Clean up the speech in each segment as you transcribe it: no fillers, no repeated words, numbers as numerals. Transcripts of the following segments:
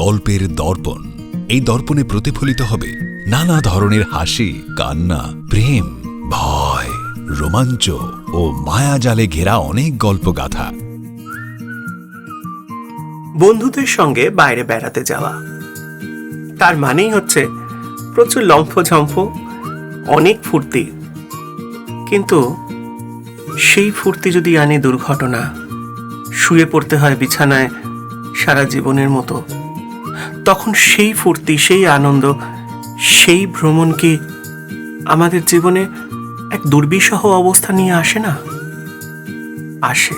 গল্পের দর্পণ। এই দর্পণে প্রতিফলিত হবে নানা ধরনের হাসি, কান্না, প্রেম, ভয়, রোমাঞ্চ ও মায়াজালে ঘেরা অনেক গল্পগাথা। বন্ধুদের সঙ্গে বাইরে বেড়াতে যাওয়া, তার মানেই হচ্ছে প্রচুর লম্ফঝম্প, অনেক ফুর্তি। কিন্তু সেই ফুর্তি যদি আনে দুর্ঘটনা, শুয়ে পড়তে হয় বিছানায় সারা জীবনের মতো, তখন সেই ফুর্তি, সেই আনন্দ, সেই ভ্রমণ কি আমাদের জীবনে এক দুর্বিষহ অবস্থা নিয়ে আসে না? আসে।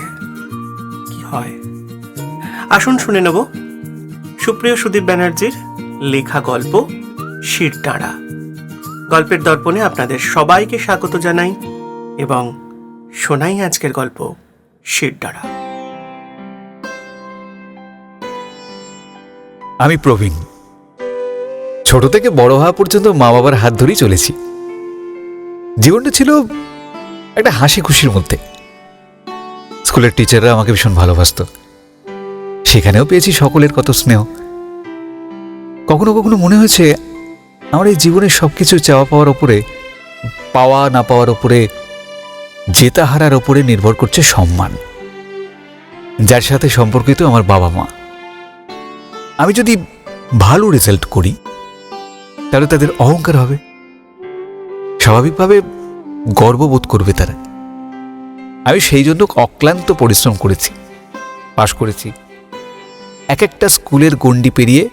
কি হয়? আসুন শুনে নেব সুপ্রিয় সুদীপ ব্যানার্জির লেখা গল্প শিরদাঁড়া। গল্পের দর্পণে আপনাদের সবাইকে স্বাগত জানাই এবং শোনাই আজকের গল্প শিরদাঁড়া। আমি প্রবীণ। ছোট থেকে বড় হওয়া পর্যন্ত মা বাবার হাত ধরেই চলেছি। জীবনটা ছিল একটা হাসি খুশির মধ্যে। স্কুলের টিচাররা আমাকে ভীষণ ভালোবাসত, সেখানেও পেয়েছি সকলের কত স্নেহ। কখনো কখনো মনে হয়েছে আমার এই জীবনের সবকিছু চাওয়া পাওয়ার ওপরে, পাওয়া না পাওয়ার ওপরে, জেতা হারার ওপরে নির্ভর করছে সম্মান, যার সাথে সম্পর্কিত আমার বাবা মা। আমি যদি ভালো রেজাল্ট করি তাহলে তাদের অহংকার হবে, স্বাভাবিকভাবে গর্ববোধ করবে তারা। আমি সেই জন্য অক্লান্ত পরিশ্রম করেছি, পাশ করেছি, এক একটা স্কুলের গণ্ডি পেরিয়ে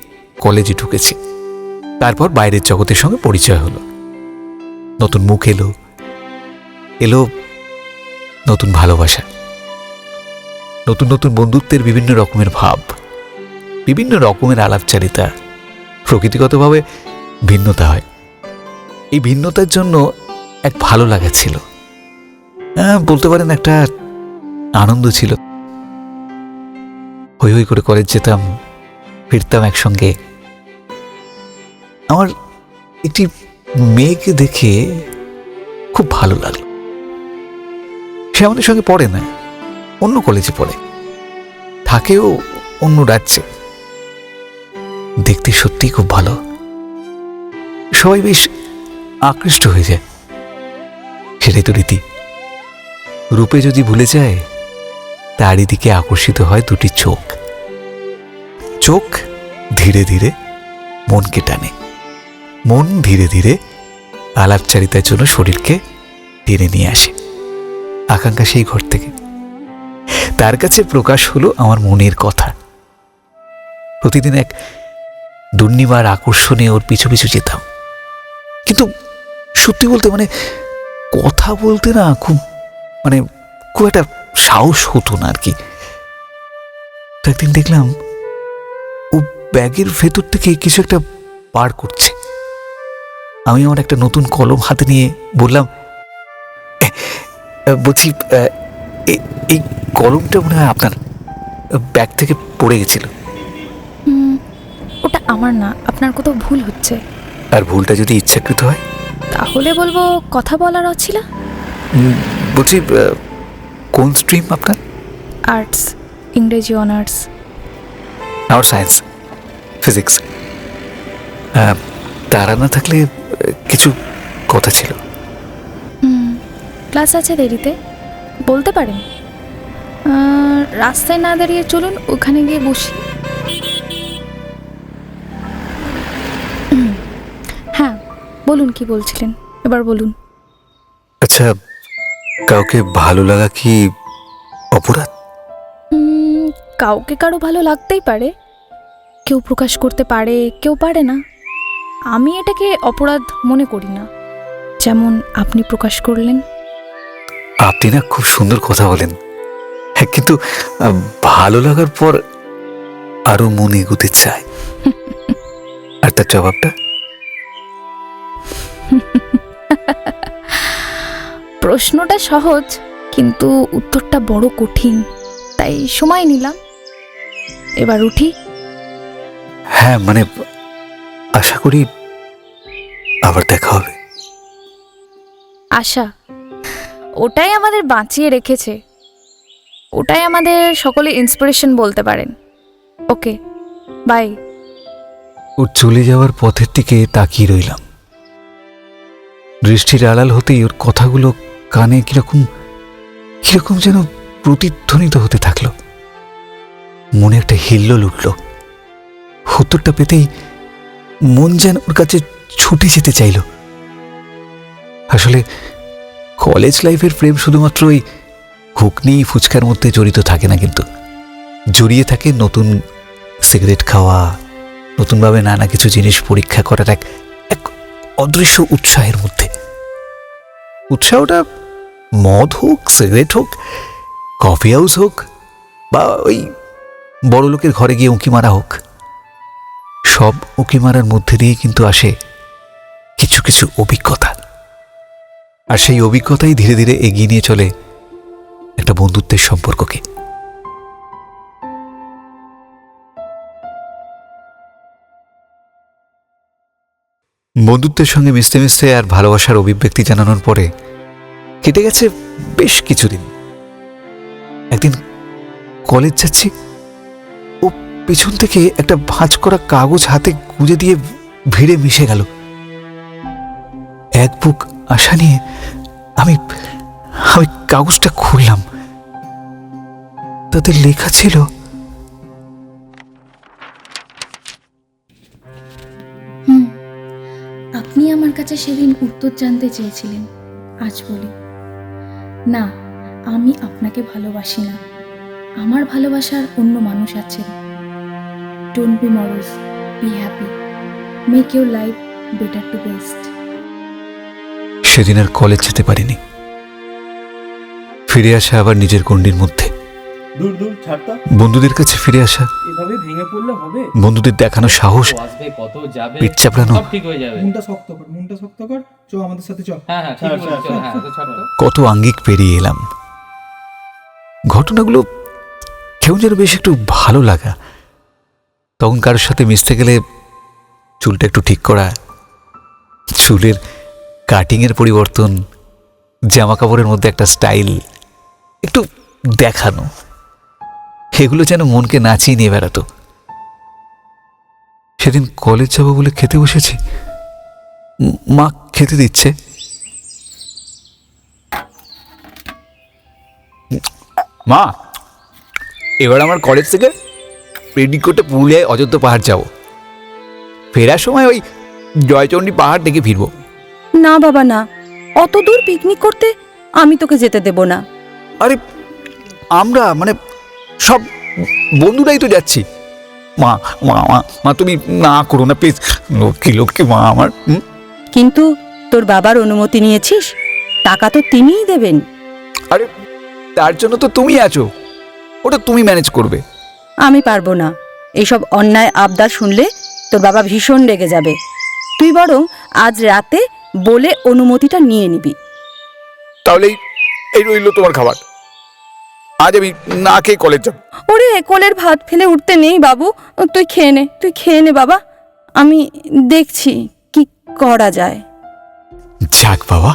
কলেজে ঢুকেছি। তারপর বাইরের জগতের সঙ্গে পরিচয় হলো, নতুন মুখ এলো, নতুন ভালোবাসা, নতুন নতুন বন্ধুত্বের বিভিন্ন রকমের ভাব, বিভিন্ন রকমের আলাপচারিতা। প্রকৃতিগতভাবে ভিন্নতা হয়, এই ভিন্নতার জন্য এক ভালো লাগা ছিল, বলতে পারেন একটা আনন্দ ছিল। হই হই করে কলেজ যেতাম, ফিরতাম একসঙ্গে। আমার একটি মেয়েকে দেখে খুব ভালো লাগলো। সে আমাদের সঙ্গে পড়ে না, অন্য কলেজে পড়ে, থাকেও অন্য রাজ্যে। দেখতে সত্যিই খুব ভালো, সবাই বেশ আকৃষ্ট হয়ে যায়। সেটাই তো রীতি। রূপে যদি ভুলে যায়, তারই দিকে আকর্ষিত হয় দুটি চোখ। চোখ ধীরে ধীরে মনকে টানে, মন ধীরে ধীরে আলাপচারিতার জন্য শরীরকে টেনে নিয়ে আসে। আকাঙ্ক্ষা সেই ঘর থেকে। তার কাছে প্রকাশ হলো আমার মনের কথা। প্রতিদিন এক দুর্নিবার আকর্ষণে ওর পিছু পিছু যেতাম, কিন্তু সত্যি বলতে কথা বলতে না খুব একটা সাহস হতো না আর কি। একদিন দেখলাম ও ব্যাগের ভেতর থেকে কিছু একটা বার করছে। আমি আমার একটা নতুন কলম হাতে নিয়ে বললাম, বলছি এই কলমটা মনে হয় আপনার, ব্যাগ থেকে পড়ে গেছিল। ওটা আমার না, আপনার কোথাও ভুল হচ্ছে। আর ভুলটা যদি ইচ্ছাকৃত হয় তাহলে বলবো কথা বলার অছিলা। বলছি, কোন স্ট্রিম আপনার? আর্টস, ইংরেজি অনার্স। আমার সায়েন্স, ফিজিক্স। তারা না থাকলে কিছু কথা ছিল। ক্লাস আছে দেরিতে, বলতে পারেন। রাস্তায় না দাঁড়িয়ে চলুন, ওখানে গিয়ে বসি। হ্যাঁ বলুন, কি বলছিলেন এবার বলুন। আচ্ছা, কাউকে ভালো লাগা কি অপরাধ? কাউকে কারো ভালো লাগতেই পারে, কেউ প্রকাশ করতে পারে, কেউ পারে না। আমি এটাকে অপরাধ মনে করি না, যেমন আপনি প্রকাশ করলেন। আপনি না খুব সুন্দর কথা বলেন, কিন্তু ভালো লাগার পর আরো মনে এগুতে চায়। আর তার জবাবটা? প্রশ্নটা সহজ, কিন্তু উত্তরটা বড় কঠিন, তাই সময় নিলাম। এবার উঠি। হ্যাঁ, আশা করি আবার দেখা হবে। আশা, ওটাই আমাদের বাঁচিয়ে রেখেছে, ওটাই আমাদের সকলে ইন্সপিরেশন বলতে পারেন। ওকে, বাই। ওর চলে যাওয়ার পথের দিকে তাকিয়ে রইলাম। দৃষ্টির আড়াল হতেই ওর কথাগুলো কানে কিরকম কিরকম যেন প্রতিধ্বনিত হতে থাকলো। মনে একটা হিল্লোল উঠল। উত্তরটা পেতেই মন যেন ওর কাছে ছুটে যেতে চাইল। আসলে কলেজ লাইফের প্রেম শুধুমাত্র ওই ঘুগনি ফুচকার মধ্যে জড়িত থাকে না, কিন্তু জড়িয়ে থাকে নতুন সিগারেট খাওয়া, নতুনভাবে নানা কিছু জিনিস পরীক্ষা করার এক এক অদৃশ্য উৎসাহের মধ্যে। উৎসাহটা মদ হোক, সিগারেট হোক, কফি হাউস হোক, বা ওই বড় লোকের ঘরে গিয়ে উঁকি মারা হোক, সব উঁকি মারার মধ্যে দিয়ে কিন্তু আসে কিছু কিছু অভিজ্ঞতা। আর সেই অভিজ্ঞতাই ধীরে ধীরে এগিয়ে নিয়ে চলে একটা বন্ধুত্বের সম্পর্ককে। বন্ধুত্বের সঙ্গে মিশতে মিশতে আর ভালোবাসার অভিব্যক্তি জানানোর পরে কেটে গেছে বেশ কিছুদিন। একদিন কলেজ যাচ্ছি, ও পেছন থেকে একটা ভাঁজ করা কাগজ হাতে গুঁজে দিয়ে ভিড়ে মিশে গেল। এক বুক আশা নিয়ে আমি আমি কাগজটা খুললাম। তাতে লেখা ছিল, আপনি আমার কাছে সেদিন উত্তর জানতে চেয়েছিলেন, আজ বলি না, আমি আপনাকে ভালোবাসি না। আমার ভালোবাসার অন্য মানুষ আছেন। Don't be morose, be happy, make your life better to best. সেদিন আর কলেজ যেতে পারিনি। ফিরে আসা আবার নিজের গণ্ডির মধ্যে। দূর দূর ছাড়তা, বন্ধুদের কাছে ফিরে আসা, এভাবে ভেঙে পড়লে হবে? বন্ধুদের দেখানো সাহস, কত আসবে, কত যাবে, পিঠ চাপড়ানো, সব ঠিক হয়ে যাবে। মনটা শক্ত কর, চ আমাদের সাথে চ। হ্যাঁ হ্যাঁ, ঠিক ছাড়, বলেছো। ছাড়, হ্যাঁ, তো ছাড় তো। কত আঙ্গিক পেরিয়ে এলাম। ঘটনাগুলো কেউ যেন বেশ একটু ভালো লাগা। তখন কারোর সাথে মিশতে গেলে চুলটা একটু ঠিক করা, চুলের কাটিংয়ের পরিবর্তন, জামা কাপড়ের মধ্যে একটা স্টাইল একটু দেখানো, এগুলো যেন মনকে নাচিয়ে নিয়ে বেড়াতো। সেদিন কলেজ যাবো বলে খেতে বসেছি, মা খেতে দিচ্ছে। মা, এবার আমার কলেজ থেকে পিকনিক করতে পুরুলিয়ায় অযোধ্যা পাহাড় যাব। ফেরার সময় ওই জয়চণ্ডী পাহাড় দেখে ফিরবো। না বাবা না, অত দূর পিকনিক করতে আমি তোকে যেতে দেব না। আরে আমরা মানে সব বন্ধুরাই তো যাচ্ছি। মা মা মা মা তুমি না করো না প্লিজ, লক্ষ্মী লক্ষ্মী মা আমার। কিন্তু তোর বাবার অনুমতি নিয়েছিস? টাকা তো তিনিই দেবেন। আরে তার জন্য তো তুমি আছো, ওটা তুমি ম্যানেজ করবে। আমি পারবো না। এইসব অন্যায় আবদার শুনলে তোর বাবা ভীষণ রেগে যাবে। তুই বরং আজ রাতে বলে অনুমতিটা নিয়ে নিবি। তাহলে এই রইল তোমার খাবার। আজ আমি না খেয়ে কলেজ যাব। ওরে, কোলের ভাত ফেলে উঠতে নেই বাবু, তুই খেয়ে নে বাবা, আমি দেখছি কি করা যায়। যাক বাবা,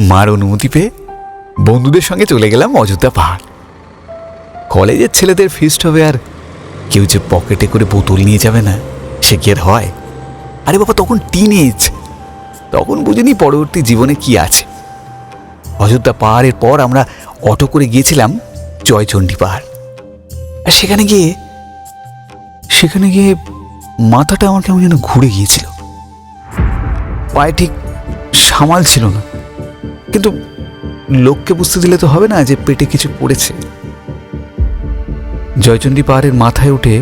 মার অনুমতি পেয়ে বন্ধুদের সঙ্গে চলে গেলাম অযোধ্যা পাহাড়। কলেজের ছেলেদের ফিস্ট হবে, আর কেউ যে পকেটে করে বোতল নিয়ে যাবে না সে কি আর হয়? আরে বাবা, তখন টিনেজ, তখন বুঝিনি পরবর্তী জীবনে কি আছে। অযোধ্যা পাহাড়ের পর আমরা অটো করে গিয়েছিলাম জয়চণ্ডী পাহাড়। আর সেখানে গিয়ে মাথাটা আমার কেমন যেন ঘুরে গিয়েছিল, পায়ে ঠিক সামাল ছিল না। কিন্তু লোককে বুঝতে দিলে তো হবে না যে পেটে কিছু পড়েছে। জয়চণ্ডী পাহাড়ের মাথায় উঠে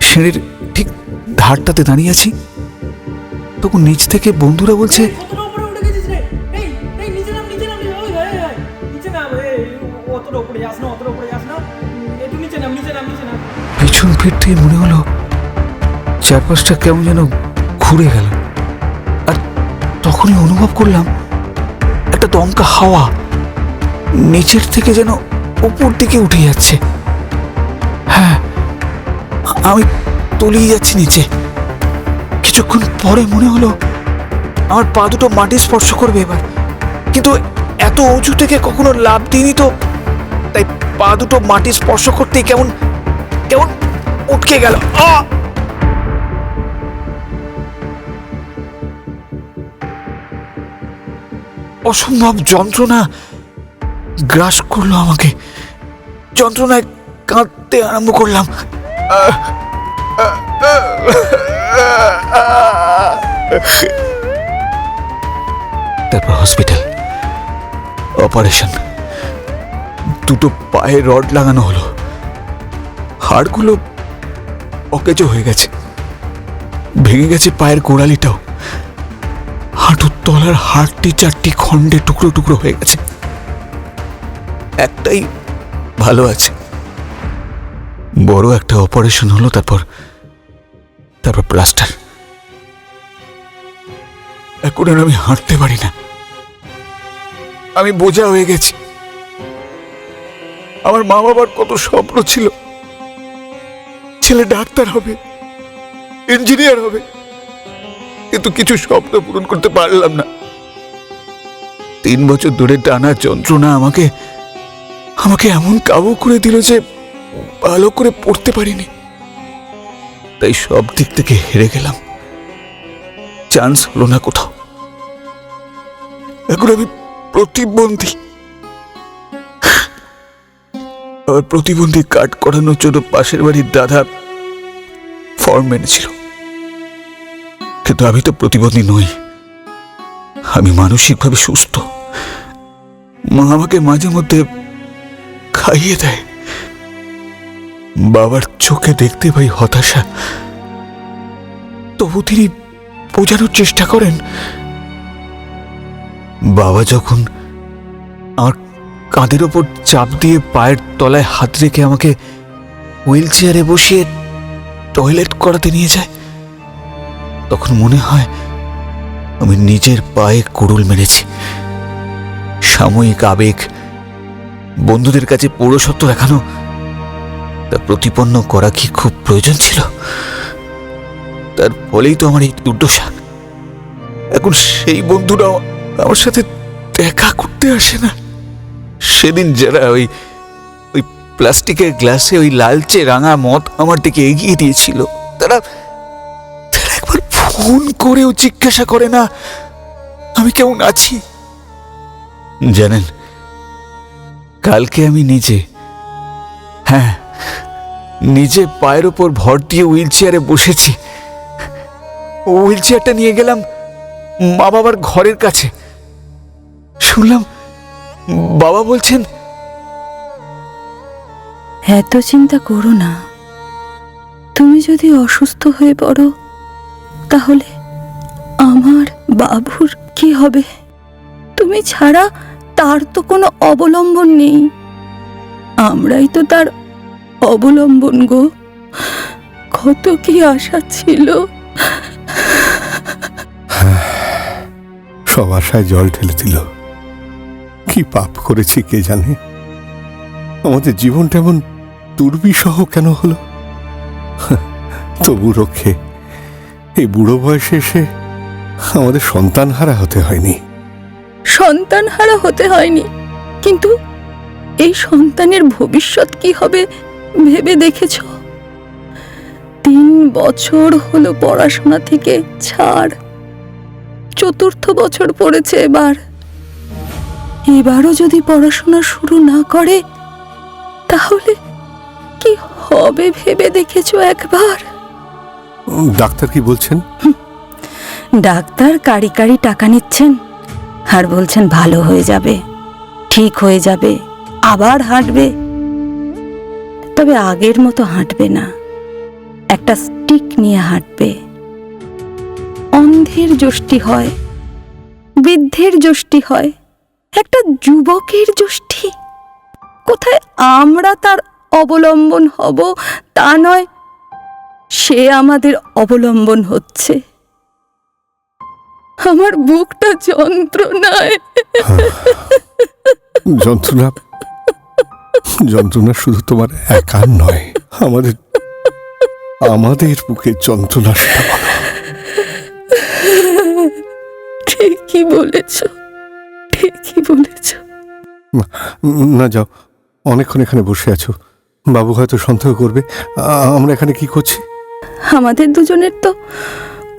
সিঁড়ির ঠিক ধারটাতে দাঁড়িয়ে আছি, তখন নিচ থেকে বন্ধুরা বলছে, কতটা উপরে উঠে গেছিস রে? এই নিচে নাম, ওই ভাই নিচে নাম, অতটা উপরে যাস না, একটু নিচে নাম। পিছন ফিরতেই মনে হলো চারপাশটা কেমন যেন ঘুরে গেল। আর তখনই অনুভব করলাম একটা দমকা হাওয়া নিচের থেকে যেন উপর দিকে উঠে যাচ্ছে। হ্যাঁ, আমি তলিয়ে যাচ্ছি নিচে। কিছুক্ষণ পরে মনে হলো আমার পা দুটো মাটি স্পর্শ করবে এবার, কিন্তু এত উঁচু থেকে কখনো লাফ দিইনি তো, তাই পা দুটো মাটি স্পর্শ করতেই কেমন কেমন উঠকে গেল। অসম্ভব যন্ত্রণা গ্রাস করলো আমাকে। যন্ত্রণায় কাঁদতে আরম্ভ করলাম। তারপর হসপিটাল, অপারেশন, দুটো পায়ে রড লাগানো হলো, হাড়গুলো অকেজো হয়ে গেছে, ভেঙে গেছে পায়ের গোড়ালিটাও, হাঁটুর তলার হাড়টি 4টি খণ্ডে টুকরো টুকরো হয়ে গেছে, একটাই ভালো আছে। বড় একটা অপারেশন হলো, তারপর প্লাস্টার। এখন আর আমি হাঁটতে পারি না, আমি বোঝা হয়ে গেছি। আমার মা বাবার কত স্বপ্ন ছিল, ছেলে ডাক্তার হবে, ইঞ্জিনিয়ার হবে, কিন্তু কিছু স্বপ্ন পূরণ করতে পারলাম না। 3 বছর ধরে টানা যন্ত্রণা আমাকে এমন কাবু করে দিল যে ভালো করে পড়তে পারিনি। তাই সব দিক থেকে হেরে গেলাম, চান্স হলো না কোথাও। এখন আমি প্রতিবন্ধী। আর প্রতিবন্ধী কার্ড করানোর জন্য পাশের বাড়ির দাদা ফর্ম এনেছিল, কিন্তু আমি তো প্রতিবন্ধী নই, আমি মানসিকভাবে সুস্থ। মা আমাকে মাঝে মধ্যে খাইয়ে দেয়, বাবার চোখে দেখতে পাই হতাশা, তবু তিনি বোঝানোর চেষ্টা করেন। বাবা যখন আমার কাঁধের ওপর চাপ দিয়ে পায়ের তলায় হাত রেখে আমাকে হুইল চেয়ারে বসিয়ে টয়লেট করাতে নিয়ে যায়, তখন মনে হয় আমি নিজের পায়ে কুড়ুল মেরেছি। সাময়িক আবেগ, বন্ধুদের কাছে পৌরসত্ব দেখানো, তা প্রতিপন্ন করা কি খুব প্রয়োজন ছিল? তার ফলেই তো আমার এই দুর্দশা। এখন সেই বন্ধুরাও আমার সাথে দেখা করতে আসে না। সেদিন যারা ওই প্লাস্টিকের গ্লাসে ওই লালচে রাঙা মদ আমার দিকে এগিয়ে দিয়েছিল, তারা একবার ফোন করেও জিজ্ঞাসা করে না আমি কেমন আছি। জানেন, কালকে আমি নিজে পায়ের ওপর ভর দিয়ে হুইল চেয়ারে বসেছি। হুইল চেয়ারটা নিয়ে গেলাম মা বাবার ঘরের কাছে। শুনলাম বাবা বলছেন, এত চিন্তা করো না, তুমি যদি অসুস্থ হয়ে পড়ো তাহলে আমার বাবুর কি হবে? তুমি ছাড়া তার তো কোনো অবলম্বন নেই, আমরাই তো তার অবলম্বন গো। কত কি আশা ছিল। সব আশায় জল ঢেলে দিল। কি পাপ করেছি কে জানে, আমাদের জীবনটা এমন দুর্বিষহ কেন হলো? তবু রক্ষে এই বুড়ো বয়সে এসে আমাদের সন্তানহারা হতে হয়নি। সন্তানহারা হতে হয়নি, কিন্তু এই সন্তানের ভবিষ্যৎ কি হবে ভেবে দেখেছ? 3 বছর হলো পড়াশোনা থেকে ছাড়, 4র্থ বছর পড়েছে এবারও যদি পড়াশোনা শুরু না করে তাহলে কি হবে ভেবে দেখেছ একবার? ডাক্তার কি বলছেন? ডাক্তার কারি কারি টাকা নিচ্ছেন আর বলছেন ভালো হয়ে যাবে, ঠিক হয়ে যাবে, আবার হাঁটবে। তবে আগের মতো হাঁটবে না, একটা স্টিক নিয়ে হাঁটবে। অন্ধের যষ্টি হয়, বৃদ্ধের যষ্টি হয়, একটা যুবকের যষ্টি। কোথায় আমরা তার অবলম্বন হব তা নয়, সে আমাদের অবলম্বন হচ্ছে। আমার বুকটা যন্ত্রণায়। যন্ত্রণা শুধু তোমার একার নয়, আমাদের বুকে যন্ত্রণা। ঠিকই বলেছ, ঠিকই বলেছ। না যাও, অনেকক্ষণ এখানে বসে আছো, বাবু হয়তো সন্দেহ করবে আমরা এখানে কি করছি। আমাদের দুজনের তো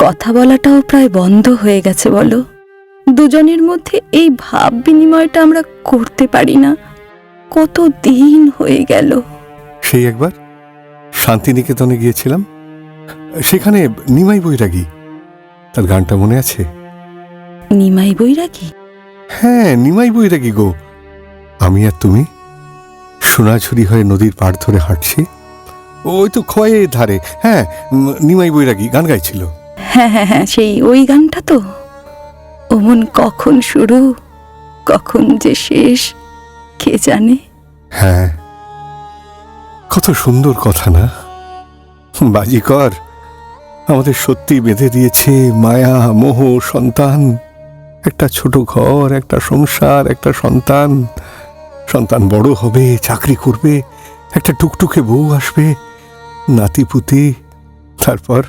কথা বলাটাও প্রায় বন্ধ হয়ে গেছে বলো। দুজনের মধ্যে এই ভাব বিনিময়টা আমরা করতে পারি না। কত দিন হয়ে গেল। সেই একবার শান্তিনিকেতনে গিয়েছিলাম, সেখানে নিমাই বৈরাগী, তার গানটা মনে আছে? নিমাই বৈরাগী? হ্যাঁ, নিমাই বৈরাগী গো। আমি আর তুমি সোনাঝুরি হয়ে নদীর পাড় ধরে হাঁটছি, ওই তো খোয়াইয়ের ধারে। হ্যাঁ, নিমাই বৈরাগী গান গাইছিল। হ্যাঁ হ্যাঁ হ্যাঁ, সেই ওই গানটা তো। ওমন কখন শুরু কখন যে শেষ কে জানে। হ্যাঁ, কত সুন্দর কথা না? বাজিকর আমাদের সত্যি বেঁধে দিয়েছে মায়া, মোহ, সন্তান। একটা ছোট ঘর, একটা সংসার, একটা সন্তান। সন্তান বড় হবে, চাকরি করবে, একটা টুকটুকে বউ আসবে, নাতিপুতি। তারপর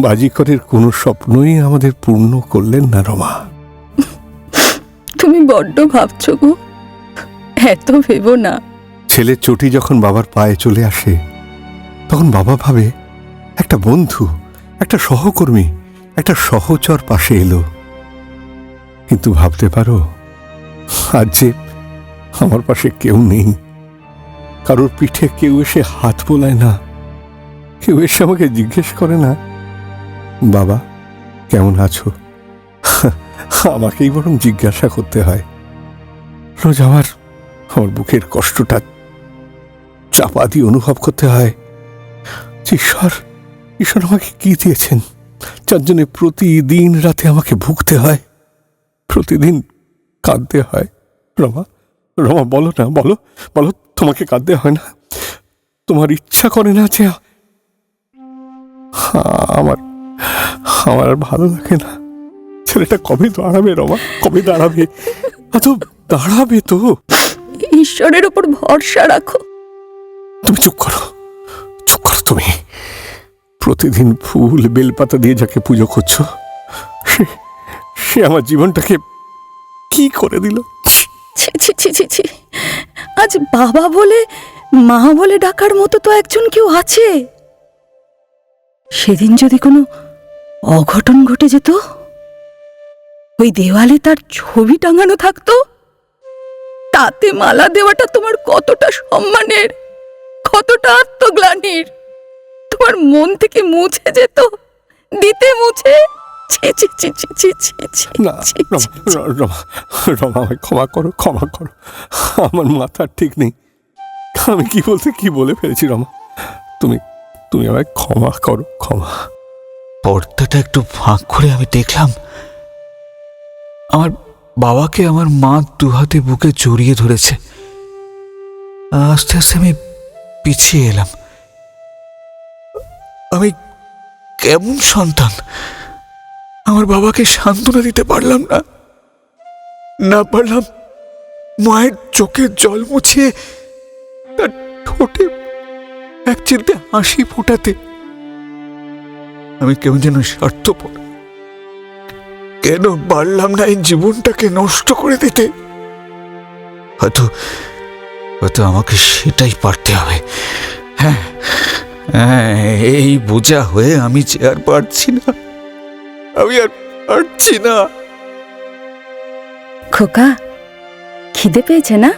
বাজিকরের কোনো স্বপ্নই আমাদের পূর্ণ করলেন না রমা। তুমি বড্ড ভাবছো গো, এত ভেবো না। ছেলের চটি যখন বাবার পায়ে চলে আসে, তখন বাবা ভাবে একটা বন্ধু, একটা সহকর্মী, একটা সহচর পাশে এলো। কিন্তু ভাবতে পারো, আজ যে আমার পাশে কেউ নেই। কারোর পিঠে কেউ এসে হাত বোলায় না, কেউ এসে আমাকে জিজ্ঞেস করে না, বাবা কেমন আছো? আমাকেই বরং জিজ্ঞাসা করতে হয়। রোজ আমার বুকের কষ্টটা চাপা দিয়ে অনুভব করতে হয় যে ঈশ্বর আমাকে কি দিয়েছেন, যার জন্য প্রতিদিন রাতে আমাকে ভুগতে হয়, প্রতিদিন কাঁদতে হয়। রমা, রমা বলো না, বলো বলো, তোমাকে কাঁদতে হয় না? তোমার ইচ্ছা করে না যে আমার আমার আর ভালো লাগে না? ছেলেটা কবে দাঁড়াবে রমা, কবে দাঁড়াবে? দাঁড়াবে তো। ঈশ্বরের উপর ভরসা রাখো। তুমি চুপ করো, চুপ করো তুমি। প্রতিদিন ফুল বেলপাতা দিয়ে যাকে পুজো করছো, সে আমার জীবনটাকে কি করে দিল। ছি ছি ছি ছি ছি, আজ বাবা বলে মা বলে ডাকার মতো তো একজন কেউ আছে। সেদিন যদি কোনো অঘটন ঘটে যেত, ওই দেওয়ালে তার ছবি টাঙানো থাকতো, তাতে মালা দেওয়াটা তোমার কতটা সম্মানের, কতটা আত্মগ্লানির, তোমার মন থেকে মুছে যেত, দিতে মুছে। ছি ছি ছি ছি ছি ছি ছি। না রমা, রমা আমায় ক্ষমা করো, ক্ষমা করো। আমার মাথার ঠিক নেই, আমি কি বলতে কি বলে ফেলেছি। রমা, তুমি তুমি আমায় ক্ষমা করো, ক্ষমা। পর্দাটা একটু ফাঁক করে আমি দেখলাম আমার বাবাকে আমার মা দুহাতে বুকে জড়িয়ে ধরেছে। আস্তে আস্তে আমি পিছিয়ে এলাম। আমি কেমন সন্তান, আমার বাবাকে সান্ত্বনা দিতে পারলাম না, না পারলাম মায়ের চোখের জল মুছিয়ে তার ঠোঁটে এক চিলতে হাসি ফোটাতে। আমি কেমন যেন স্বার্থপর, কেন পারলাম না এই জীবনটাকে নষ্ট করে দিতে? হয়তো হয়তো আমাকে সেটাই পারতে হবে। হ্যাঁ হ্যাঁ, এই বোঝা হয়ে আমি যে আর পারছি না, আমি আর পারছি না। খোকা, খিদে পেয়েছে না?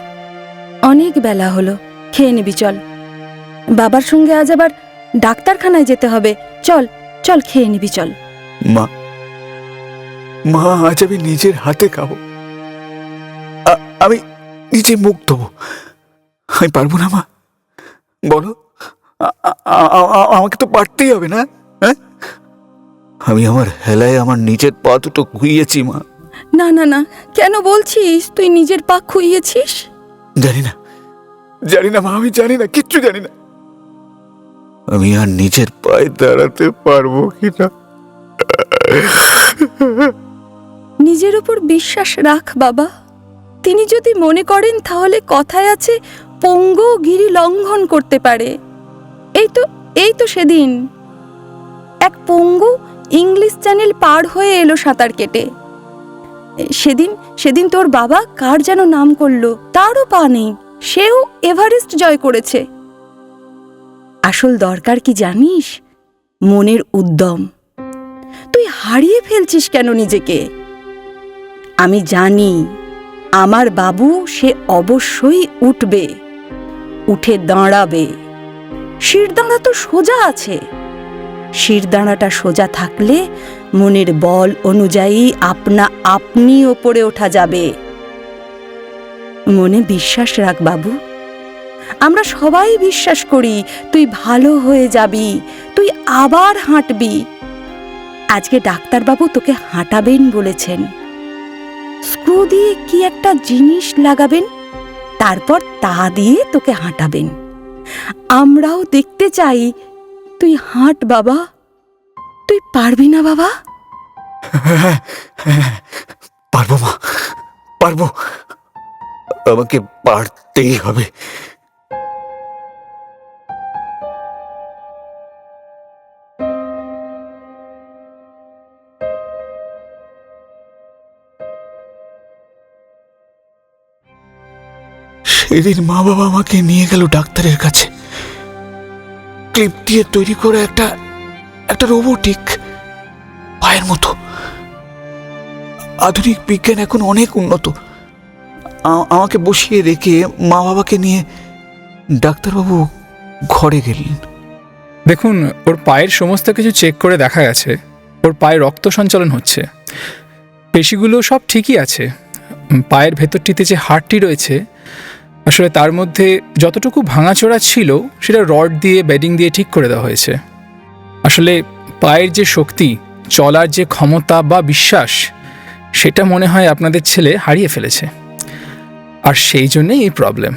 অনেক বেলা হলো, খেয়ে নিবি চল। বাবার সঙ্গে আজ আবার ডাক্তারখানায় যেতে হবে। চল চল, খেয়ে নিবি চল। মা, মা আজ আমি নিজের হাতে খাবো, আমি নিজে মুখ দেবো। আমি পারবো না মা, বলো? আমাকে তো পারতেই হবে না? হ্যাঁ, আমি আমার হেলায় আমার নিজের পা দুটো খুইয়েছি মা। না না না, কেন বলছিস তুই নিজের পা খুইয়েছিস? জানি না, জানি না মা, আমি জানি না, কিচ্ছু জানি না। আমি আর নিজের পায়ে দাঁড়াতে পারবো কিনা। নিজের উপর বিশ্বাস রাখ বাবা। তিনি যদি মনে করেন, তাহলে কথায় আছে পঙ্গু গিরি লঙ্ঘন করতে পারে। এই তো সেদিন এক পঙ্গু ইংলিশ চ্যানেল পার হয়ে এলো সাঁতার কেটে। সেদিন তোর বাবা কার যেন নাম করলো, তারও পা নেই, সেও এভারেস্ট জয় করেছে। আসল দরকার কি জানিস? মনের উদ্যম। তুই হারিয়ে ফেলছিস কেন নিজেকে? আমি জানি আমার বাবু সে অবশ্যই উঠবে, উঠে দাঁড়াবে। শিরদাঁড়া তো সোজা আছে। শিরদাঁড়াটা সোজা থাকলে মনের বল অনুযায়ী আপনা আপনি ওপরে ওঠা যাবে। মনে বিশ্বাস রাখ বাবু, আমরা সবাই বিশ্বাস করি তুই ভালো হয়ে যাবি, তুই আবার হাঁটবি। আজকে ডাক্তারবাবু তোকে হাঁটাবেন বলেছেন। স্ক্রু দিয়ে কি একটা জিনিস লাগাবেন, তারপর তা দিয়ে তোকে হাঁটাবেন। আমরাও দেখতে চাই তুই হাঁট বাবা। তুই পারবি না বাবা? পারবো মা, পারবো। আমাকে পারতেই হবে। সেদিন মা বাবা আমাকে নিয়ে গেল ডাক্তারের কাছে। ক্লিপ দিয়ে তৈরি করে একটা রোবোটিক পায়ের মতো। আধুনিক বিজ্ঞান এখন অনেক উন্নত। আমাকে বসিয়ে রেখে মা বাবাকে নিয়ে ডাক্তারবাবু ঘরে গেলেন। দেখুন, ওর পায়ের সমস্ত কিছু চেক করে দেখা গেছে। ওর পায়ে রক্ত সঞ্চালন হচ্ছে, পেশিগুলো সব ঠিকই আছে। পায়ের ভেতরটিতে যে হাড়টি রয়েছে, আসলে তার মধ্যে যতটুকু ভাঙাচোরা ছিল সেটা রড দিয়ে বেডিং দিয়ে ঠিক করে দেওয়া হয়েছে। আসলে পায়ের যে শক্তি, চলার যে ক্ষমতা বা বিশ্বাস, সেটা মনে হয় আপনাদের ছেলে হারিয়ে ফেলেছে। আর সেই জন্যেই এই প্রবলেম।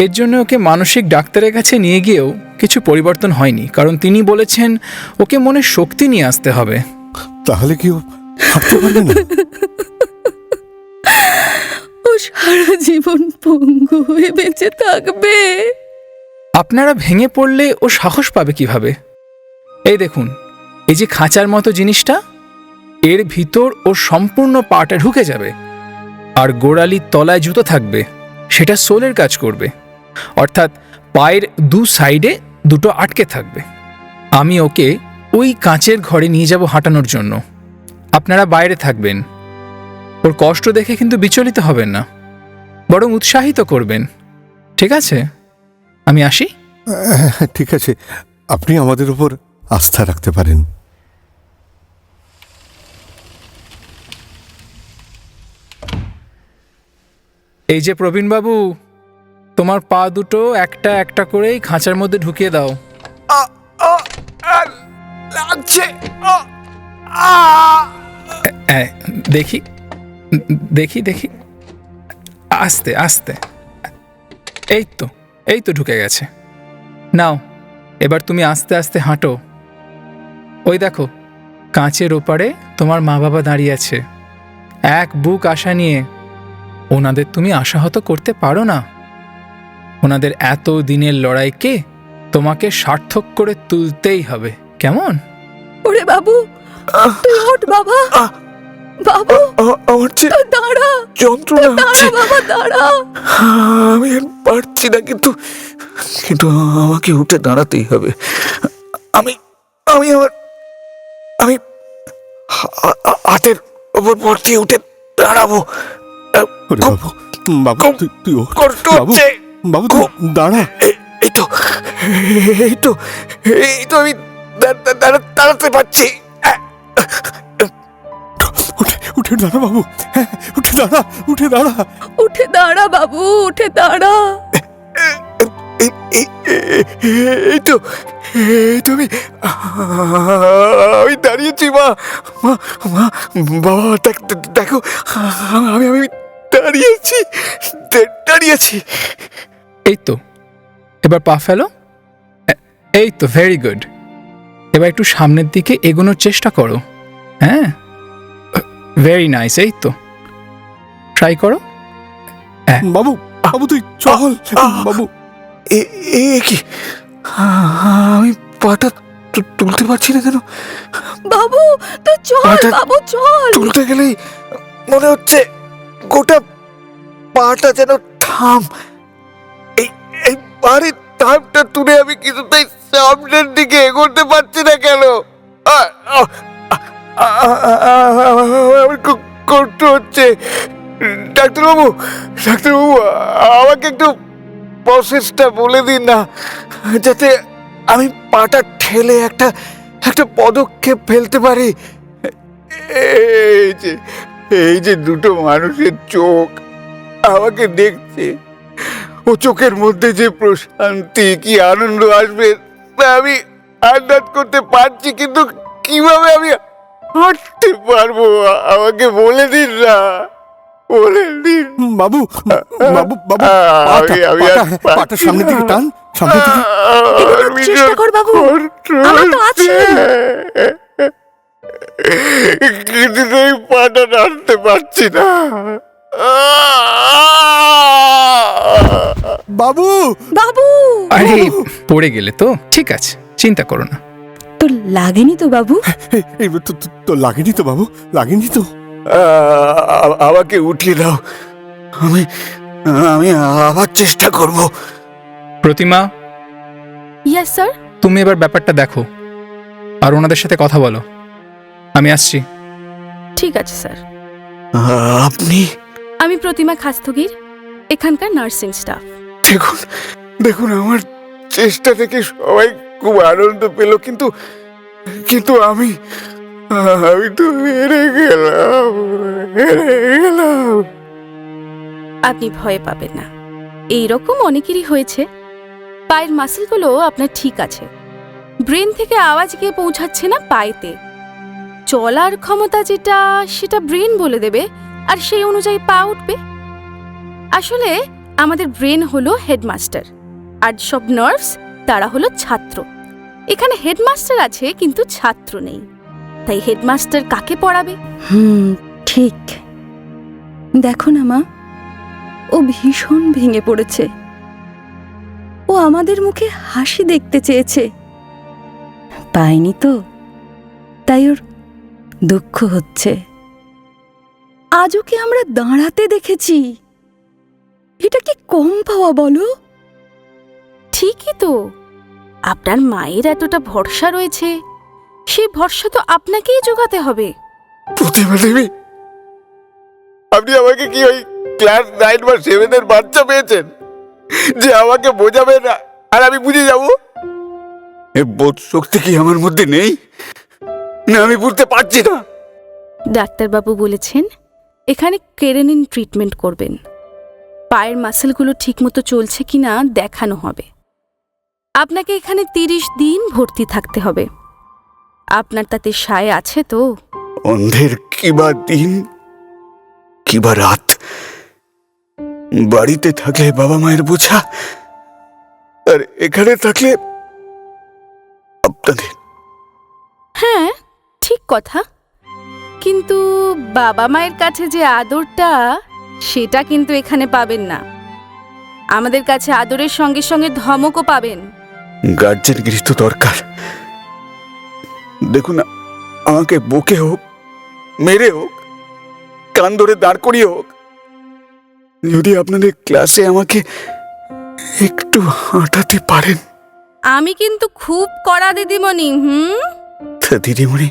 এর জন্য ওকে মানসিক ডাক্তারের কাছে নিয়ে গিয়েও কিছু পরিবর্তন হয়নি, কারণ তিনি বলেছেন ওকে মনে শক্তি নিয়ে আসতে হবে। তাহলে কি ও হাঁটতে পারবে না? ও সারা জীবন পঙ্গু হয়ে বেঁচে থাকবে। আপনারা ভেঙে পড়লে ও সাহস পাবে কিভাবে? এই দেখুন, এই যে খাঁচার মতো জিনিসটা, এর ভিতর ও সম্পূর্ণ পাটা ঢুকে যাবে, আর গোড়ালির তলায় জুতো থাকবে, সেটা সোলের কাজ করবে। অর্থাৎ পায়ের দু সাইডে দুটো আটকে থাকবে। আমি ওকে ওই কাঁচের ঘরে নিয়ে যাব হাঁটানোর জন্য। আপনারা বাইরে থাকবেন। ওর কষ্ট দেখে কিন্তু বিচলিত হবেন না, বরং উৎসাহিত করবেন। ঠিক আছে? আমি আসি। হ্যাঁ, ঠিক আছে, আপনি আমাদের উপর আস্থা রাখতে পারেন। এই যে প্রবীণবাবু, তোমার পা দুটো একটা একটা করেই খাঁচার মধ্যে ঢুকিয়ে দাও। লাগছে। দেখি দেখি দেখি, আস্তে আস্তে। এই তো ঢুকে গেছে। নাও, এবার তুমি আস্তে আস্তে হাঁটো। ওই দেখো, কাঁচের ওপারে তোমার মা বাবা দাঁড়িয়ে আছে, এক বুক আশা নিয়ে। ওনাদের তুমি আশাহত করতে পারো না। ওনাদের এত দিনের লড়াইকে তোমাকে সার্থক করে তুলতেই হবে। কেমন? ওরে বাবু, তুই ওঠ বাবা। বাবু, আমার যে তুই দাঁড়া, যন্ত্রণা হচ্ছে, দাঁড়া বাবা, দাঁড়া। আমি আর পারছি না, কিন্তু আমাকে উঠে দাঁড়াতেই হবে। আমি আমি আমার আমি হাতের ওপর পর দিয়ে উঠে দাঁড়াবো। ওরে বাবু, বাবু তুই ওঠ। কষ্ট বাবু, হচ্ছে। বাবু তুই দাঁড়া। এই তো আমি দাঁড়াতে পারছি। উঠে দাঁড়া বাবু, হ্যাঁ, উঠে দাঁড়া, উঠে দাঁড়া। উঠে দাঁড়া বাবু, উঠে দাঁড়া। এই তো আমি দাঁড়িয়েছি। মা বাবা, দেখো, আমি দাঁড়িয়েছি। এই তো, এবার পা ফেলো। এই তো, ভেরি গুড। এবার একটু সামনের দিকে এগোনোর চেষ্টা করো। হ্যাঁ, ভেরি নাইস। এই তো, ট্রাই করো। বাবু, বাবু তুই চল। বাবু, কি আমি পাটা তুলতে পারছি না কেন? বাবু তুই চল, বাবু চল। তুলতে গেলেই মনে হচ্ছে গোটা পাটা যেন থাম। এই পাড়ের থামটা তুলে আমি কিছুতেই সামনের দিকে এগোতে পারছি না কেন? আমার খুব কষ্ট হচ্ছে। ডাক্তারবাবু, ডাক্তারবাবু, আমাকে একটু প্রসেসটা বলে দিন না, যাতে আমি পাটা ঠেলে একটা পদক্ষেপ ফেলতে পারি। এই যে দুটো মানুষের চোখ আমাকে দেখছে, ও চোখের মধ্যে যে প্রশান্তি, কি আনন্দ আসবে তা আমি আন্দাজ করতে পারছি, কিন্তু কিভাবে আমি হাঁটতে পারবো আমাকে বলে দিন না, বলে দিন। বাবু, বাবু, বাবু, পাটা সামনের দিকে টান, সামনের দিকে। একটু চেষ্টা কর বাবু, আমার তো আছে। কিছুতেই পাটা নাড়তে পারছি না। বাবু, বাবু, আরে পড়ে গেলে তো, ঠিক আছে, চিন্তা করো না। তোর লাগেনি তো বাবু? এই তো লাগেনি তো বাবু, লাগেনি তো? আমাকে উঠিয়ে দাও, আমি আবার চেষ্টা করব। প্রতিমা, ইয়েস স্যার। তুমি এবার ব্যাপারটা দেখো আর ওনাদের সাথে কথা বলো। আমি আসছি। ঠিক আছে স্যার। আপনি? আমি প্রতিমা খাস্তগির, এখানকার নার্সিং স্টাফ। দেখুন, দেখুন, আমার চেষ্টা থেকে সবাই খুব আনন্দ পেল, কিন্তু আমি তো হেরে গেলাম। আপনি ভয় পাবেন না, এইরকম অনেকেরই হয়েছে। পায়ের মাসেলগুলো আপনার ঠিক আছে, ব্রেন থেকে আওয়াজ গিয়ে পৌঁছাচ্ছে না পায়েতে। চলার ক্ষমতা যেটা, সেটা ব্রেন বলে দেবে, আর সেই অনুযায়ী পা উঠবে। আসলে আমাদের ব্রেন হলো হেডমাস্টার, আর সব নার্ভস তারা হলো ছাত্র। এখানে হেডমাস্টার আছে কিন্তু ছাত্র নেই, তাই হেডমাস্টার কাকে পড়াবে? ঠিক। দেখো না মা, ও ভীষণ ভেঙে পড়েছে। ও আমাদের মুখে হাসি দেখতে চেয়েছে, পায়নি তো, তাই ওর দুঃখ হচ্ছে। আজ ওকে আমরা দাঁড়াতে দেখেছি, এটা কি কম পাওয়া বলো? ঠিকই তো, আপনার মায়ের এতটা ভরসা রয়েছে, সেই ভরসা তো আপনাকেই জোগাতে হবে। প্রতিমা দেবী, আপনি আমাকে কি ওই ক্লাস 9 বা 7 এর বাচ্চা পেয়েছেন যে আমাকে বোঝাবে না আর আমি বুঝে যাব? এ বোধ শক্তি কি আমার মধ্যে নেই, না আমি বুঝতে পারছি না? ডাক্তারবাবু বলেছেন এখানে কেরানিন ট্রিটমেন্ট করবেন। পায়ের মাসেলগুলো ঠিকমতো চলছে কিনা দেখানো হবে। আপনাকে এখানে 30 দিন ভর্তি থাকতে হবে। আপনার তাতে সায় আছে তো? অন্ধের কিবা দিন কিবা রাত, বাড়িতে থাকলে বাবা মায়ের বোঝা, আর এখানে থাকলে আপনাদের। হ্যাঁ, ঠিক কথা, কিন্তু বাবা মায়ের কাছে যে আদরটা, সেটা কিন্তু এখানে পাবেন না। আমাদের কাছে আদরের সঙ্গে সঙ্গে ধমকও পাবেন। গার্জেন গৃহীত দরকার। দেখুন, আমাকে বকে হোক, মেরে হোক, কান ধরে দাঁড় করিয়ে হোক, যদি আপনাদের ক্লাসে আমাকে একটু হাঁটাতে পারেন। আমি কিন্তু খুব কড়া দিদিমণি। তা দিদিমণি,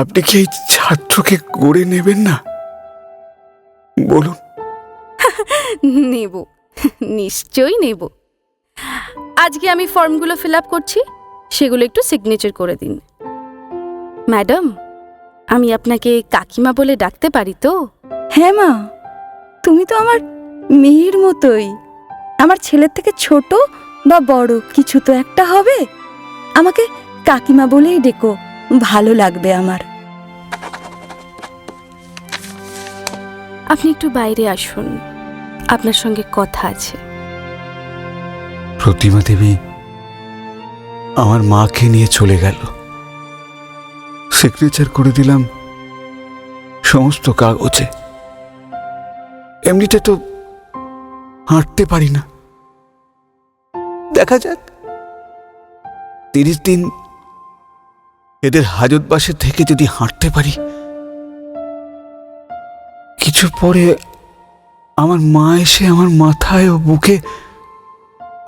আপনি কি এই ছাত্রকে গড়ে নেবেন না? বলুন। নেব, নিশ্চয়ই নেব। আজকে আমি ফর্মগুলো ফিল আপ করছি, সেগুলো একটু সিগনেচার করে দিন। ম্যাডাম, আমি আপনাকে কাকিমা বলে ডাকতে পারি তো? হ্যাঁ মা, তুমি তো আমার মেয়ের মতোই। আমার ছেলের থেকে ছোট বা বড় কিছু তো একটা হবে। আমাকে কাকিমা বলেই ডেকো, ভালো লাগবে আমার। আপনি একটু বাইরে আসুন, আপনার সঙ্গে কথা আছে। প্রতিমা দেবী আমার মাকে নিয়ে চলে গেল। সিগনেচার করে দিলাম সমস্ত কাগজে। এমনিতে তো হাঁটতে পারি না। দেখা যাক, 30 দিন এদের হাজতবাসে থেকে যদি হাঁটতে পারি, কিছু পরে আমার মা এসে আমার মাথায় ও বুকে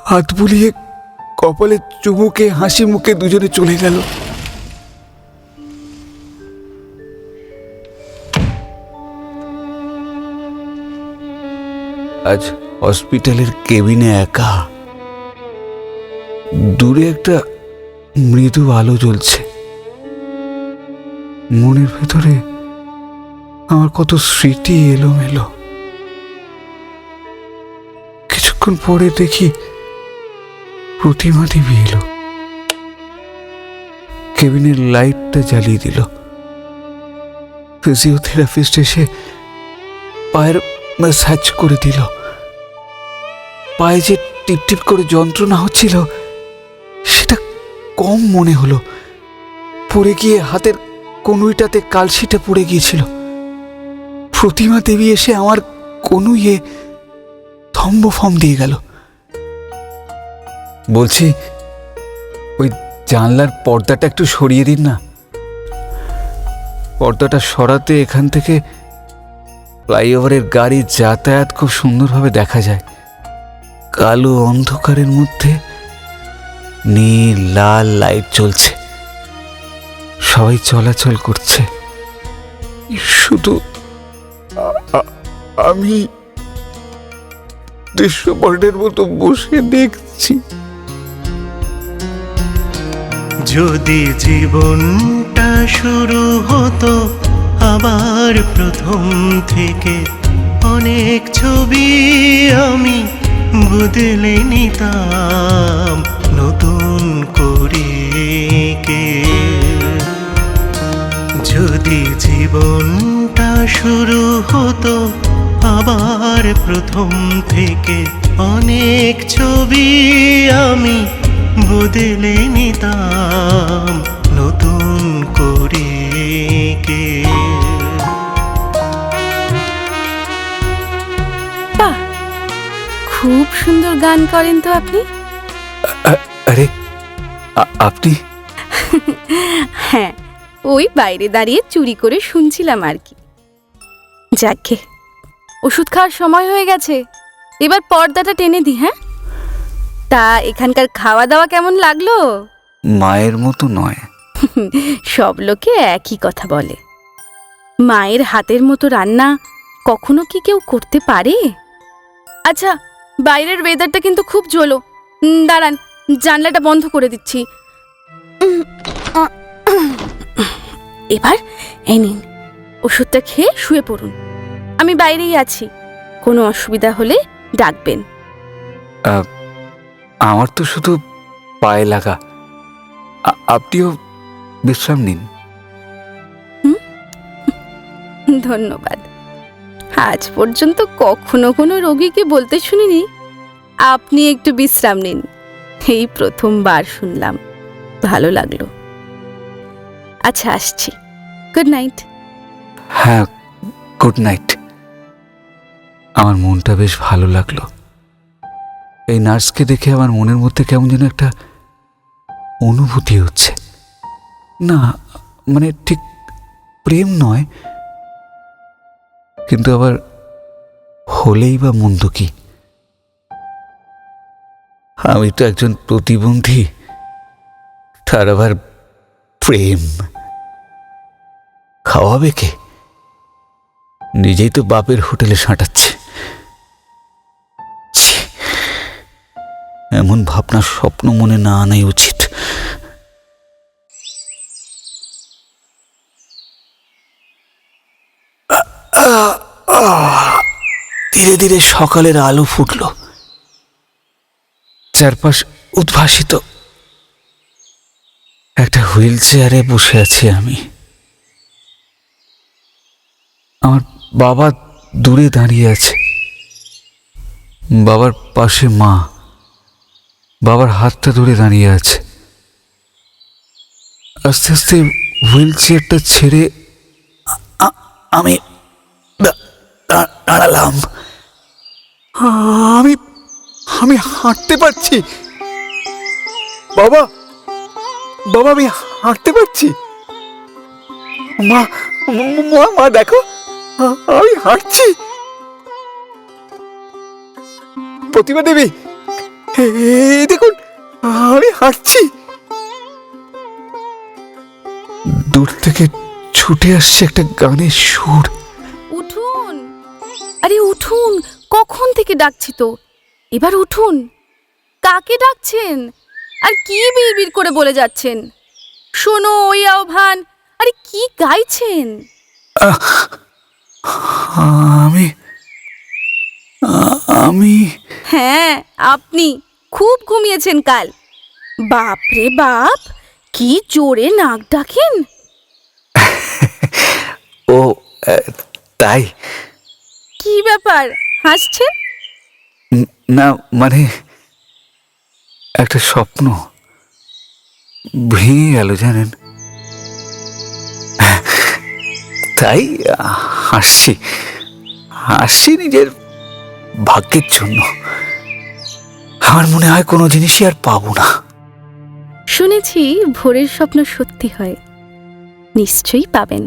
হাত বুলিয়ে কপালে চুমুকে হাসি মুখে দুজনে চলে গেল। আজ হসপিটালের কেবিনে একা, দূরে একটা মৃদু আলো জ্বলছে। মনের ভেতরে আমার কত স্মৃতি এলোমেলো। কিছুক্ষণ পরে দেখি প্রতিমা দেবী এলো, কেবিনের লাইটটা জ্বালিয়ে দিল। ফিজিওথেরাপিস্ট এসে পায়ের ম্যাসাজ করে দিল। পায়ে যে টিপ টিপ করে যন্ত্রণা হচ্ছিল সেটা কম মনে হলো। পড়ে গিয়ে হাতের কনুইটাতে কালশিটা পড়ে গিয়েছিল। প্রতিমা দেবী এসে আমার কনুইয়ে থম্বফম দিয়ে গেল। বলছি, ওই জানলার পর্দাটা একটু সরিয়ে দিন না। পর্দাটা সরাতে এখান থেকে ফ্লাইওভারের গাড়ি যাতায়াত খুব সুন্দরভাবে দেখা যায়। কালো অন্ধকারের মধ্যে নীল লাল লাইট জ্বলছে, সবাই চলাচল করছে। শুধু আমি দৃশ্যপটের মতো বসে দেখছি। যদি জীবনটা শুরু হতো আবার প্রথম থেকে, অনেক ছবি আমি বদলে নিতাম নতুন করে কে। যদি জীবনটা শুরু হতো আবার প্রথম থেকে, অনেক ছবি আমি বদলে নিতাম নতুন করে কে। বাহ, খুব সুন্দর গান করেন তো আপনি। আরে আপনি? হ্যাঁ, ওই বাইরে দাঁড়িয়ে চুরি করে শুনছিলাম আর কি। যাকে, ওষুধ খাওয়ার সময় হয়ে গেছে, এবার পর্দাটা টেনে দি। হ্যাঁ, তা এখানকার খাওয়া দাওয়া কেমন লাগলো? মায়ের মতো নয়। সব লোকে একই কথা বলে। মায়ের হাতের মতো রান্না কখনো কি কেউ করতে পারে? আচ্ছা, বাইরের ওয়েদারটা কিন্তু খুব জোলো। দাঁড়ান, জানলাটা বন্ধ করে দিচ্ছি। এবার এই নিন, ওষুধটা খেয়ে শুয়ে পড়ুন। আমি বাইরেই আছি, কোনো অসুবিধা হলে ডাকবেন। আমার তো শুধু পায়ে লাগা, আপনিও বিশ্রাম নিন। ধন্যবাদ। আজ পর্যন্ত কখনো কোনো রোগীকে বলতে শুনিনি আপনি একটু বিশ্রাম নিন। এই প্রথমবার শুনলাম, ভালো লাগলো। আচ্ছা, আসছি। Good night. হ্যাঁ, গুড নাইট। আমার মনটা বেশ ভালো লাগলো। এই নার্সকে দেখে আমার মনের মধ্যে কেমন যেন একটা অনুভূতি হচ্ছে। না, মানে ঠিক প্রেম নয়, কিন্তু আবার হলেই বা মন্দ কি? আমি তো একজন প্রতিবন্ধী, তার আবার প্রেম। খাওয়াবে কে? নিজেই তো বাপের হোটেলে সাঁটাচ্ছে। এমন ভাবনার স্বপ্ন মনে না আনাই উচিত। ধীরে ধীরে সকালের আলো ফুটল, চারপাশ উদ্ভাসিত। একটা হুইল চেয়ারে বসে আছি আমি। আমার বাবা দূরে দাঁড়িয়ে আছে, বাবার পাশে মা, বাবার হাতটা ধরে দাঁড়িয়ে আছে। আস্তে আস্তে হুইল চেয়ারটা ছেড়ে আমি দাঁড়ালাম। আমি আমি হাঁটতে পারছি। বাবা, বাবা, আমি হাঁটতে পারছি। মা, মা, মা, দেখো, আমি হাঁটছি। প্রতিমা দেবী, এই দেখুন, আমি হাঁটছি। দূর থেকে ছুটে আসছে একটা গানের সুর। উঠুন, আরে উঠুন, কখন কখন থেকে ডাকছি তো, এবার উঠুন। কাকে ডাকছেন? আর কি বিড়বিড় করে বলে যাচ্ছেন? শোনো ওই আহ্বান, আরে কি গাইছেন? আমি হ্যাঁ, আপনি খুব ঘুমিয়েছেন কাল। বাপ রে বাপ, কি জোরে নাক ডাকেন! ও তাই? কি ব্যাপার, হাসছেন? না মানে একটা স্বপ্ন ভেঙে গেল জানেন, তাই হাসছি হাসছি নিজের ভাগ্যের জন্য। আমার মনে হয় কোনো জিনিসই আর পাবো না। শুনেছি ভোরের স্বপ্ন সত্যি হয়, নিশ্চয়ই পাবেন।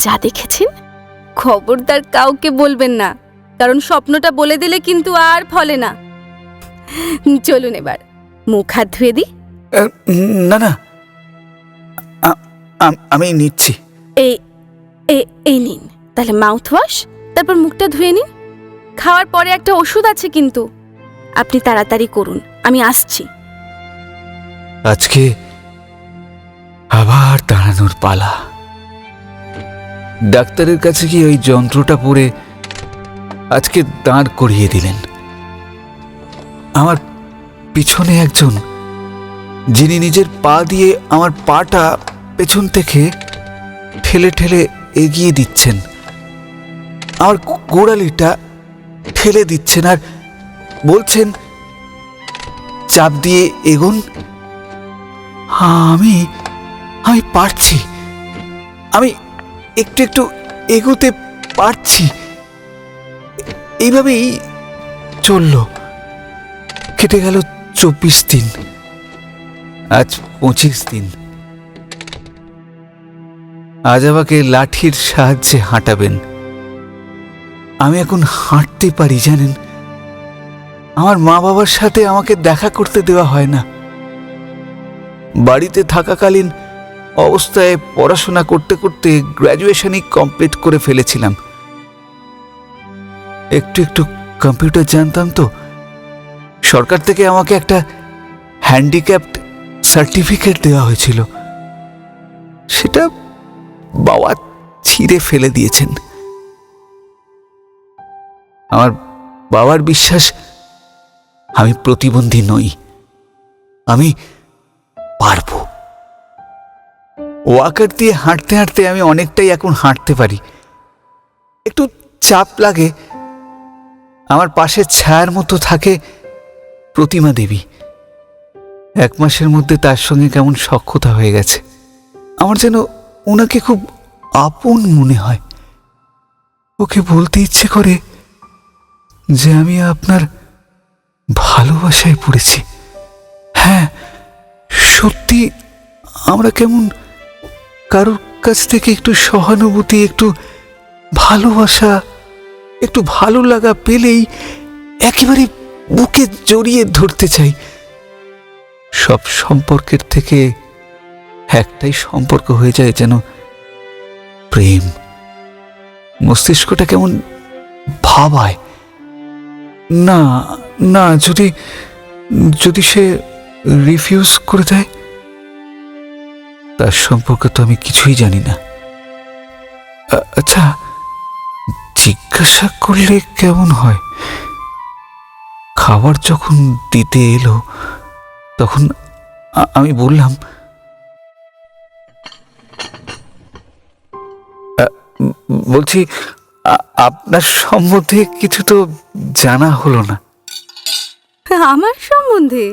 যা দেখেছেন খবরদার কাউকে বলবেন না, কারণ স্বপ্নটা বলে দিলে কিন্তু আর ফলে না। চলুন এবার মুখ হাত ধুয়ে দিই। না না, আমি নিচ্ছি। এই নিন তাহলে মাউথ ওয়াশ, তারপর মুখটা ধুয়ে নিন। খাওয়ার পরে একটা ওষুধ আছে কিন্তু, আপনি তাড়াতাড়ি করুন, আমি আসছি। আজকে আবার দাঁড়ানোর পালা। ডাক্তারের কাছে গিয়ে ওই যন্ত্রটা পরে আজকে দাঁড় করিয়ে দিলেন। আমার পিছনে একজন, যিনি নিজের পা দিয়ে আমার পাটা পেছন থেকে ঠেলে ঠেলে এগিয়ে দিচ্ছেন, আমার গোড়ালিটা ঠেলে দিচ্ছেন আর বলছেন চাপ দিয়ে এগোন। আমি পারছি, আমি একটু একটু এগোতে পারছি। এইভাবেই চলল। কেটে গেল 24 দিন, আজ 25 দিন। আজ আমাকে লাঠির সাহায্যে হাঁটাবেন। আমি এখন হাঁটতে পারি জানেন। আমার মা বাবার সাথে আমাকে দেখা করতে দেওয়া হয় না। বাড়িতে থাকাকালীন অবস্থায় পড়াশোনা করতে করতে গ্র্যাজুয়েশনই কমপ্লিট করে ফেলেছিলাম। একটু একটু কম্পিউটার জানতাম তো। সরকার থেকে আমাকে একটা হ্যান্ডিক্যাপড সার্টিফিকেট দেওয়া হয়েছিল, সেটা বাবা ছিঁড়ে ফেলে দিয়েছেন। আমার বাবার বিশ্বাস আমি প্রতিবন্ধী নই, আমি পারবো। ওয়াকার দিয়ে হাঁটতে হাঁটতে আমি অনেকটাই এখন হাঁটতে পারি। একটু চাপ লাগে। আমার পাশে ছায়ার মতো থাকে প্রতিমা দেবী। 1 মাসের মধ্যে তার সঙ্গে কেমন সখ্যতা হয়ে গেছে। আমার যেন ওনাকে খুব আপন মনে হয়। ওকে বলতে ইচ্ছে করে যে আমি আপনার ভালোবাসায় পড়েছি। হ্যাঁ, সত্যি আমরা কেমন কারোর কাছ থেকে একটু সহানুভূতি, একটু ভালোবাসা, একটু ভালো লাগা পেলেই একেবারে বুকে জড়িয়ে ধরতে চাই। সব সম্পর্কের থেকে একটাই সম্পর্ক হয়ে যায় যেন প্রেম। মস্তিষ্কটা কেমন ভাবায়। না না, যদি সে রিফিউজ করে দেয়, তার সম্পর্কে তো আমি কিছুই জানি না। আচ্ছা, জিজ্ঞাসা করলে কেমন হয়? খাবার যখন দিতে এলো তখন আমি বললাম, বলছি আপনার সম্বন্ধে কিছু তো জানা হলো না। আমার সম্বন্ধে?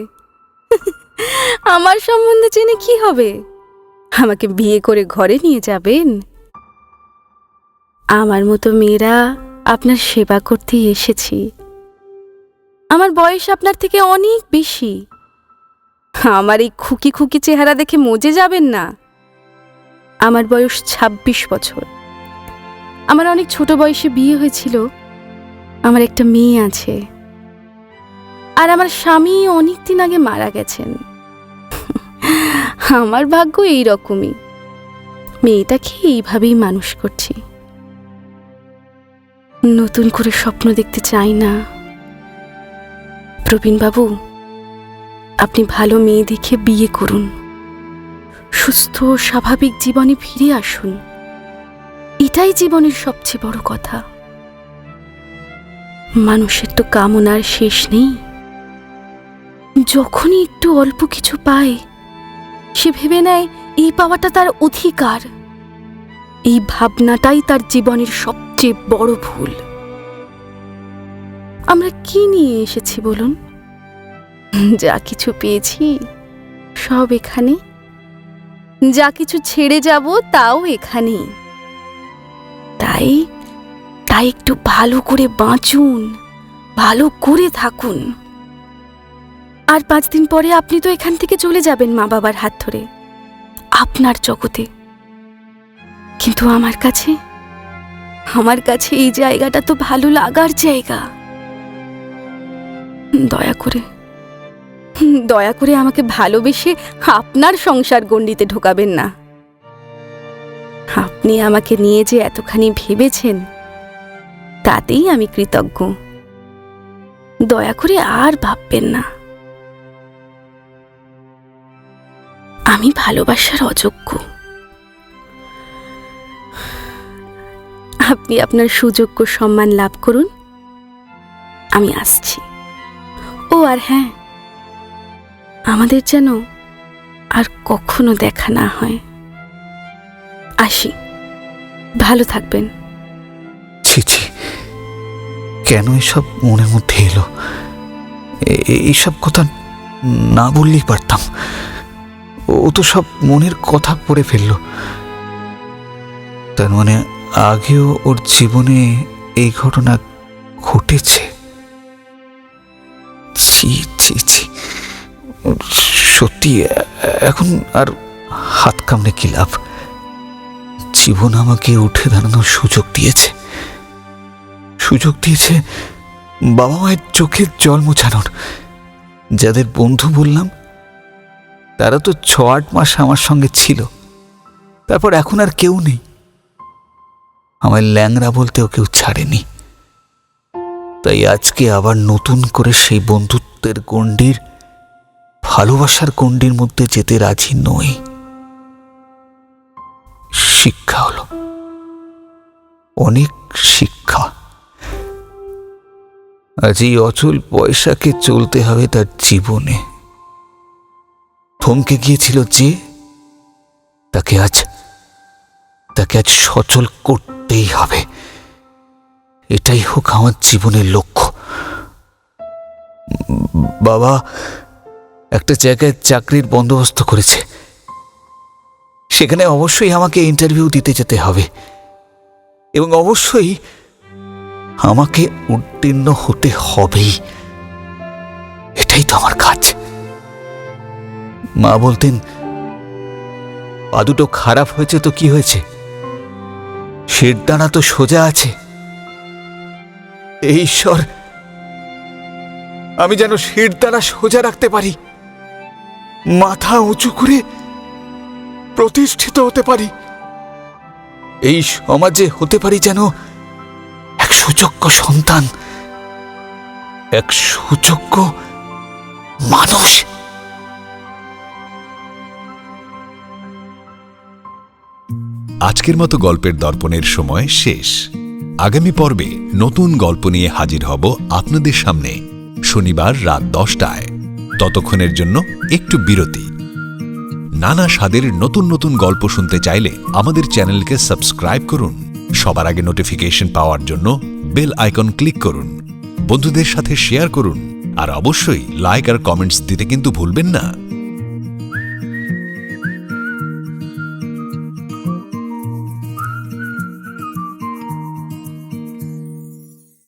আমার সম্বন্ধে জেনে কি হবে? আমাকে বিয়ে করে ঘরে নিয়ে যাবেন? আমার মতো মেয়েরা আপনার সেবা করতেই এসেছি। আমার বয়স আপনার থেকে অনেক বেশি। আমার এই খুকি খুকি চেহারা দেখে মজে যাবেন না। আমার বয়স 26 বছর। আমার অনেক ছোট বয়সে বিয়ে হয়েছিল। আমার একটা মেয়ে আছে, আর আমার স্বামী অনেক দিন আগে মারা গেছেন। আমার ভাগ্য এই রকমই। মেয়েটাকে এইভাবেই মানুষ করছি। নতুন করে স্বপ্ন দেখতে চাই না। প্রবীণবাবু, আপনি ভালো মেয়ে দেখে বিয়ে করুন, সুস্থ স্বাভাবিক জীবনে ফিরে আসুন। এটাই জীবনের সবচেয়ে বড় কথা। মানুষের তো কামনার শেষ নেই। যখনই একটু অল্প কিছু পায়, সে ভেবে নেয় এই পাওয়াটা তার অধিকার। এই ভাবনাটাই তার জীবনের সবচেয়ে বড় ভুল। আমরা কি নিয়ে এসেছি বলুন? যা কিছু পেয়েছি সব এখানে, যা কিছু ছেড়ে যাব তাও এখানেই। তাই তাই একটু ভালো করে বাঁচুন, ভালো করে থাকুন। আর 5 দিন পরে আপনি তো এখান থেকে চলে যাবেন মা বাবার হাত ধরে আপনার জগতে। কিন্তু আমার কাছে এই জায়গাটা তো ভালো লাগার জায়গা। দয়া করে আমাকে ভালোবেসে আপনার সংসার গণ্ডিতে ঢোকাবেন না। আপনি আমাকে নিয়ে যে এতখানি ভেবেছেন, তাতেই আমি কৃতজ্ঞ। দয়া করে আর ভাববেন না আমি ভালোবাসার অযোগ্য। আপনি আপনার সুযোগ্য সম্মান লাভ করুন, আমি আসছি। ও আর হ্যাঁ, আমাদের যেন আর কখনো দেখা না হয়। আসি, ভালো থাকবেন। ছি ছি, কেন এসব মনের মধ্যে এলো? এইসব কথা না বললেই পারতাম। ও তো সব মনের কথা পড়ে ফেললো। তার মানে আগেও ওর জীবনে এই ঘটনা ঘটেছে। ছি ছি ছি, সত্যি এখন আর হাত কামড়ে কি লাভ? জীবন আমাকে উঠে দাঁড়ানোর সুযোগ দিয়েছে, বাবা মায়ের চোখের জল মোছানোর। যাদের বন্ধু বললাম, তারা তো 6-8 মাস আমার সঙ্গে ছিল, তারপর এখন আর কেউ নেই। আমার ল্যাংড়া বলতেও কেউ ছাড়েনি। তাই আজকে আবার নতুন করে সেই বন্ধুত্বের গণ্ডির, ভালোবাসার গণ্ডির মধ্যে যেতে রাজি নই। শিক্ষা হলো, অনেক শিক্ষা। আজ এই অচল পয়সাকে চলতে হবে তার জীবনে। থমকে গিয়েছিল যে, তাকে আজ সচল করতেই হবে। এটাই হোক আমার জীবনের লক্ষ্য। বাবা একটা জায়গায় চাকরির বন্দোবস্ত করেছে, সেখানে অবশ্যই আমাকে ইন্টারভিউ দিতে যেতে হবে এবং অবশ্যই আমাকে উত্তীর্ণ হতে হবেই। এটাই তো আমার কাজ। মা বলতেন, পা দুটো খারাপ হয়েছে তো কি হয়েছে, শিরদাঁড়া তো সোজা আছে। এই ঈশ্বর, আমি যেন শিরদাঁড়া সোজা রাখতে পারি, মাথা উঁচু করে প্রতিষ্ঠিত হতে পারি, এই সমাজে হতে পারি যেন এক সুযোগ্য সন্তান, এক সুযোগ্য মানুষ। আজকের মতো গল্পের দর্পণের সময় শেষ। আগামী পর্বে নতুন গল্প নিয়ে হাজির হব আপনাদের সামনে শনিবার রাত 10টায়। ততক্ষণের জন্য একটু বিরতি। নানা স্বাদের নতুন নতুন গল্প শুনতে চাইলে আমাদের চ্যানেলকে সাবস্ক্রাইব করুন। সবার আগে নোটিফিকেশন পাওয়ার জন্য বেল আইকন ক্লিক করুন। বন্ধুদের সাথে শেয়ার করুন আর অবশ্যই লাইক আর কমেন্টস দিতে কিন্তু ভুলবেন না।